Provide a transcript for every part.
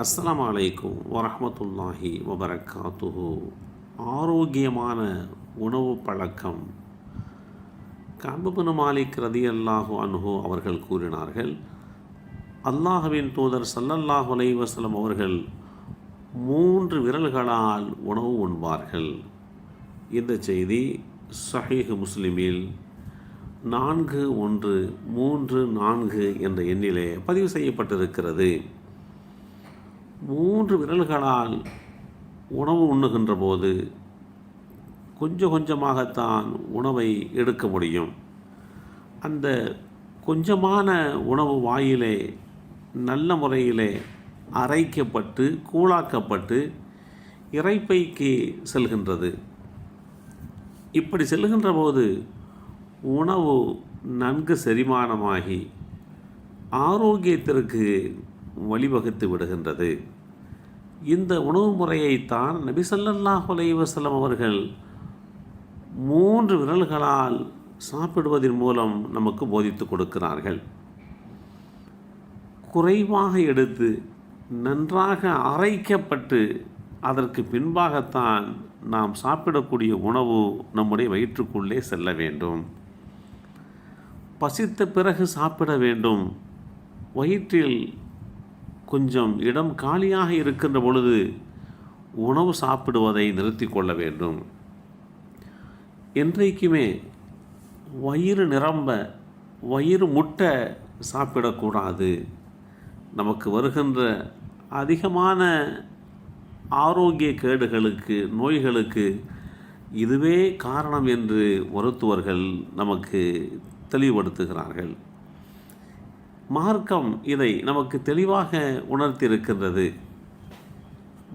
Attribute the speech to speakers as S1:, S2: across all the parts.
S1: அஸ்ஸலாமு அலைக்கும் வரஹ்மத்துல்லாஹி வபரகாத்துஹு. ஆரோக்கியமான உணவு பழக்கம். கஅப் இப்னு மாலிக் ரலியல்லாஹு அன்ஹு அவர்கள் கூறினார்கள், அல்லாஹ்வின் தூதர் ஸல்லல்லாஹு அலைஹி வஸல்லம் அவர்கள் 3 விரல்களால் உணவு உண்பார்கள். இந்த செய்தி ஸஹீஹ் முஸ்லிமில் 4134 என்ற எண்ணிலே பதிவு செய்யப்பட்டிருக்கிறது. 3 விரல்களால் உணவு உண்ணுகின்ற போது கொஞ்சம் கொஞ்சமாகத்தான் உணவை எடுக்க முடியும். அந்த கொஞ்சமான உணவு வாயிலே நல்ல முறையிலே அரைக்கப்பட்டு கூழாக்கப்பட்டு இரைப்பைக்கு செல்கின்றது. இப்படி செல்கின்ற போது உணவு நன்கு செரிமானமாகி ஆரோக்கியத்திற்கு வழிவகுத்து விடுகின்றது. இந்த உணவு முறையைத்தான் நபி ஸல்லல்லாஹு அலைஹி வஸல்லம் அவர்கள் 3 விரல்களால் சாப்பிடுவதன் மூலம் நமக்கு போதித்து கொடுக்கிறார்கள். குறைவாக எடுத்து நன்றாக அரைக்கப்பட்டு அதற்கு பின்பாகத்தான் நாம் சாப்பிடக்கூடிய உணவு நம்முடைய வயிற்றுக்குள்ளே செல்ல வேண்டும். பசித்த பிறகு சாப்பிட வேண்டும். வயிற்றில் கொஞ்சம் இடம் காலியாக இருக்கின்ற பொழுது உணவு சாப்பிடுவதை நிறுத்தி கொள்ள வேண்டும். என்றைக்குமே வயிறு நிரம்ப வயிறு முட்ட சாப்பிடக்கூடாது. நமக்கு வருகின்ற அதிகமான ஆரோக்கிய கேடுகளுக்கு நோய்களுக்கு இதுவே காரணம் என்று மருத்துவர்கள் நமக்கு தெளிவுபடுத்துகிறார்கள். மார்க்கம் இதை நமக்கு தெளிவாக உணர்த்தியிருக்கின்றது.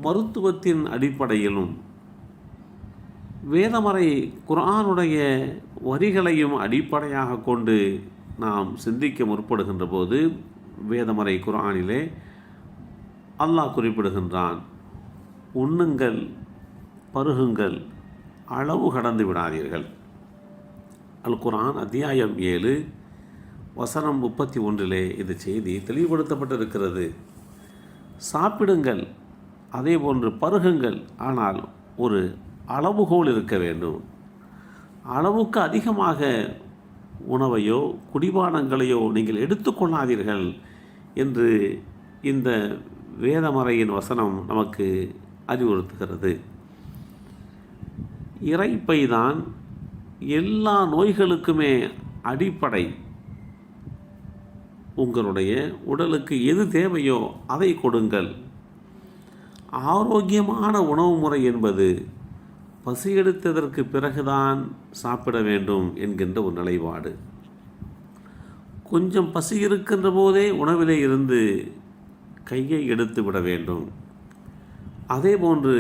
S1: மருத்துவத்தின் அடிப்படையிலும் வேதமறை குர்ஆனுடைய வரிகளையும் அடிப்படையாக கொண்டு நாம் சிந்திக்க முற்படுகின்ற போது வேதமறை குர்ஆனிலே அல்லாஹ் குறிப்பிடுகின்றான், உண்ணுங்கள், பருகுங்கள், அளவு கடந்து விடாதீர்கள். அல் குர்ஆன் அத்தியாயம் 7 வசனம் 31 இந்த செய்தி தெளிவுபடுத்தப்பட்டிருக்கிறது. சாப்பிடுங்கள், அதே போன்று பருகுங்கள், ஆனால் ஒரு அளவுகோல் இருக்க வேண்டும். அளவுக்கு அதிகமாக உணவையோ குடிபானங்களையோ நீங்கள் எடுத்துக்கொள்ளாதீர்கள் என்று இந்த வேதமறையின் வசனம் நமக்கு அறிவுறுத்துகிறது. இரைப்பை தான் எல்லா நோய்களுக்குமே அடிப்படை. உங்களுடைய உடலுக்கு எது தேவையோ அதை கொடுங்கள். ஆரோக்கியமான உணவு முறை என்பது பசி எடுத்ததற்கு பிறகுதான் சாப்பிட வேண்டும் என்கின்ற ஒரு நிலைப்பாடு. கொஞ்சம் பசி இருக்கின்ற போதே உணவிலே இருந்து கையை எடுத்து விட வேண்டும். அதே போன்று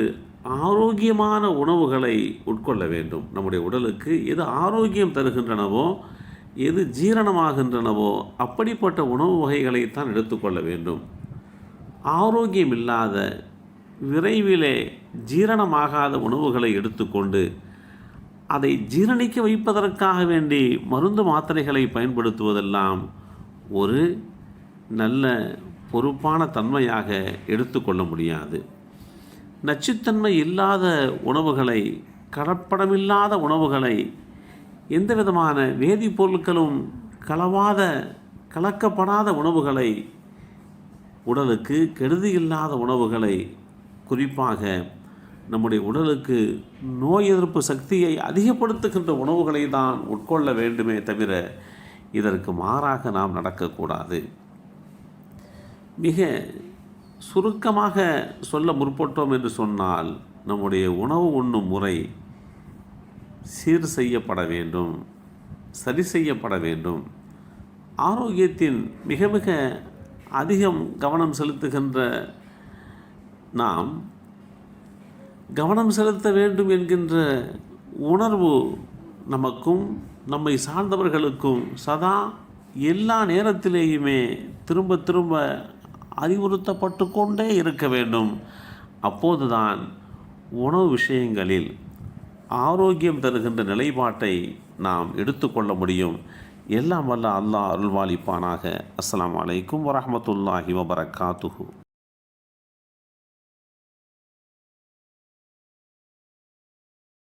S1: ஆரோக்கியமான உணவுகளை உட்கொள்ள வேண்டும். நம்முடைய உடலுக்கு எது ஆரோக்கியம் தருகின்றனவோ, எது ஜீரணமாகின்றனவோ அப்படிப்பட்ட உணவு வகைகளைத்தான் எடுத்துக்கொள்ள வேண்டும். ஆரோக்கியம் இல்லாத விரைவிலே ஜீரணமாகாத உணவுகளை எடுத்துக்கொண்டு அதை ஜீரணிக்க வைப்பதற்காக வேண்டி மருந்து மாத்திரைகளை பயன்படுத்துவதெல்லாம் ஒரு நல்ல பொறுப்பான தன்மையாக எடுத்துக்கொள்ள முடியாது. நச்சுத்தன்மை இல்லாத உணவுகளை, கலப்படமில்லாத உணவுகளை, எந்த விதமான வேதிப்பொருட்களும் கலக்கப்படாத உணவுகளை, உடலுக்கு கெடுதி இல்லாத உணவுகளை, குறிப்பாக நம்முடைய உடலுக்கு நோய் எதிர்ப்பு சக்தியை அதிகப்படுத்துகின்ற உணவுகளை தான் உட்கொள்ள வேண்டுமே தவிர இதற்கு மாறாக நாம் நடக்கக்கூடாது. மிக சுருக்கமாக சொல்ல முற்பட்டோம் என்று சொன்னால், நம்முடைய உணவு உண்ணும் முறை சீர் செய்யப்பட வேண்டும், சரி செய்யப்பட வேண்டும். ஆரோக்கியத்தின் மிக மிக அதிகம் கவனம் செலுத்துகின்ற நாம் கவனம் செலுத்த வேண்டும் என்கின்ற உணர்வு நமக்கும் நம்மை சார்ந்தவர்களுக்கும் சதா எல்லா நேரத்திலேயுமே திரும்ப திரும்ப அறிவுறுத்தப்பட்டு கொண்டே இருக்க வேண்டும். அப்போதுதான் உணவு விஷயங்களில் ஆரோக்கியம் தருகின்ற நிலைப்பாட்டை நாம் எடுத்துக்கொள்ள முடியும். எல்லாம் வல்ல அல்லாஹ் அருள்வாளிப்பானாக. அஸ்ஸலாமு அலைக்கும் வரஹ்மத்துல்லாஹி வபரகாத்துஹு.